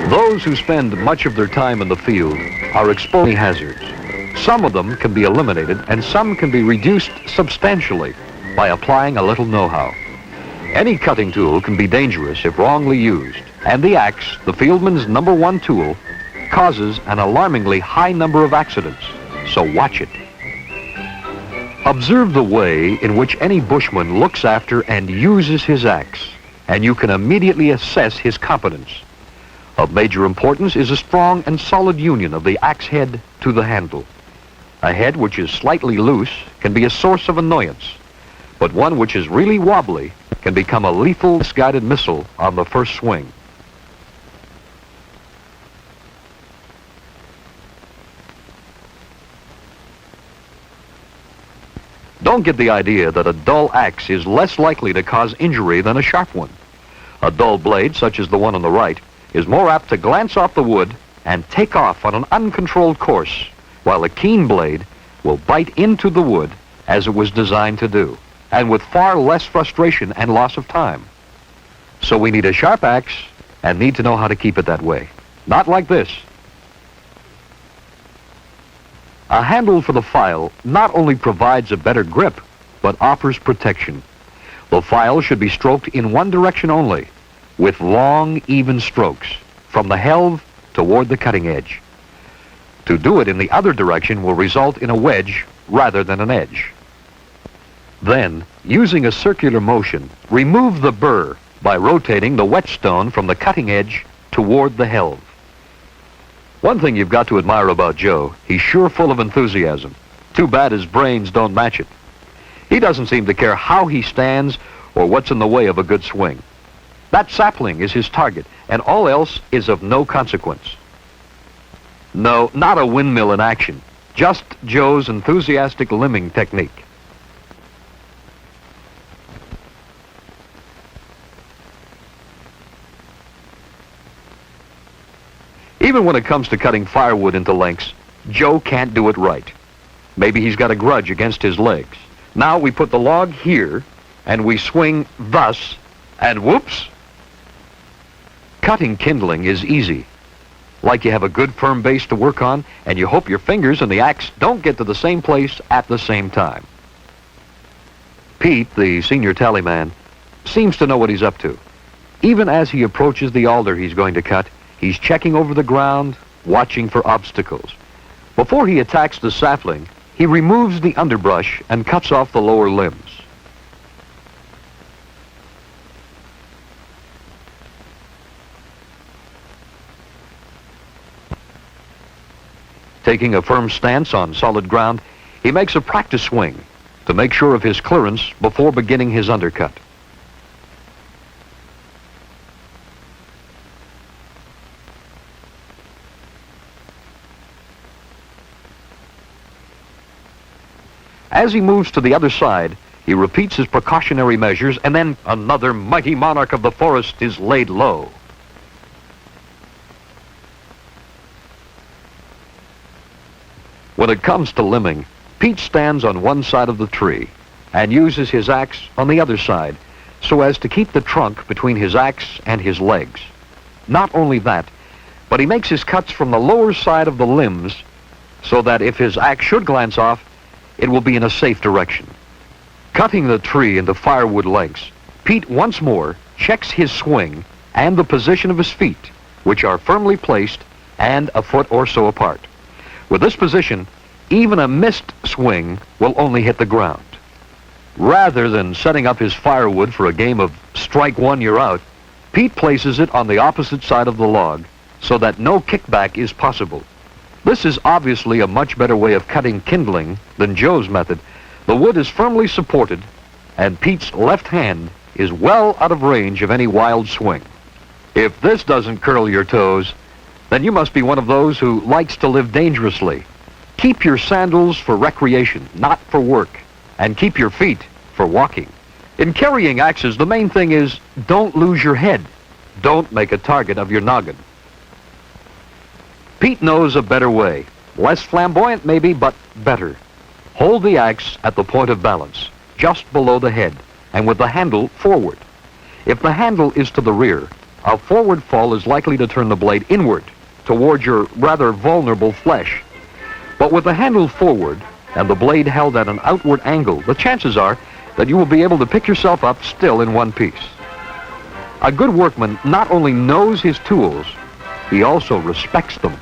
Those who spend much of their time in the field are exposed to hazards. Some of them can be eliminated and some can be reduced substantially by applying a little know-how. Any cutting tool can be dangerous if wrongly used, and the axe, the fieldman's number one tool, causes an alarmingly high number of accidents, so watch it. Observe the way in which any bushman looks after and uses his axe, and you can immediately assess his competence. Of major importance is a strong and solid union of the axe head to the handle. A head which is slightly loose can be a source of annoyance, but one which is really wobbly can become a lethal misguided missile on the first swing. Don't get the idea that a dull axe is less likely to cause injury than a sharp one. A dull blade, such as the one on the right, is more apt to glance off the wood and take off on an uncontrolled course, while a keen blade will bite into the wood as it was designed to do, and with far less frustration and loss of time. So we need a sharp axe and need to know how to keep it that way. Not like this. A handle for the file not only provides a better grip, but offers protection. The file should be stroked in one direction only, with long, even strokes, from the helve toward the cutting edge. To do it in the other direction will result in a wedge rather than an edge. Then, using a circular motion, remove the burr by rotating the whetstone from the cutting edge toward the helve. One thing you've got to admire about Joe, he's sure full of enthusiasm. Too bad his brains don't match it. He doesn't seem to care how he stands or what's in the way of a good swing. That sapling is his target, and all else is of no consequence. No, not a windmill in action, just Joe's enthusiastic limbing technique. Even when it comes to cutting firewood into lengths, Joe can't do it right. Maybe he's got a grudge against his legs. Now we put the log here, and we swing thus, and whoops! Cutting kindling is easy. Like you have a good firm base to work on, and you hope your fingers and the axe don't get to the same place at the same time. Pete, the senior tallyman, seems to know what he's up to. Even as he approaches the alder he's going to cut, he's checking over the ground, watching for obstacles. Before he attacks the sapling, he removes the underbrush and cuts off the lower limbs. Taking a firm stance on solid ground, he makes a practice swing to make sure of his clearance before beginning his undercut. As he moves to the other side, he repeats his precautionary measures, and then another mighty monarch of the forest is laid low. When it comes to limbing, Pete stands on one side of the tree and uses his axe on the other side so as to keep the trunk between his axe and his legs. Not only that, but he makes his cuts from the lower side of the limbs so that if his axe should glance off, it will be in a safe direction. Cutting the tree into firewood lengths, Pete once more checks his swing and the position of his feet, which are firmly placed and a foot or so apart. With this position, even a missed swing will only hit the ground. Rather than setting up his firewood for a game of strike one, you're out, Pete places it on the opposite side of the log so that no kickback is possible. This is obviously a much better way of cutting kindling than Joe's method. The wood is firmly supported, and Pete's left hand is well out of range of any wild swing. If this doesn't curl your toes, then you must be one of those who likes to live dangerously. Keep your sandals for recreation, not for work, and keep your feet for walking. In carrying axes, the main thing is don't lose your head. Don't make a target of your noggin. Pete knows a better way. Less flamboyant maybe, but better. Hold the axe at the point of balance, just below the head, and with the handle forward. If the handle is to the rear, A forward fall is likely to turn the blade inward toward your rather vulnerable flesh. But with the handle forward and the blade held at an outward angle, the chances are that you will be able to pick yourself up still in one piece. A good workman not only knows his tools, he also respects them.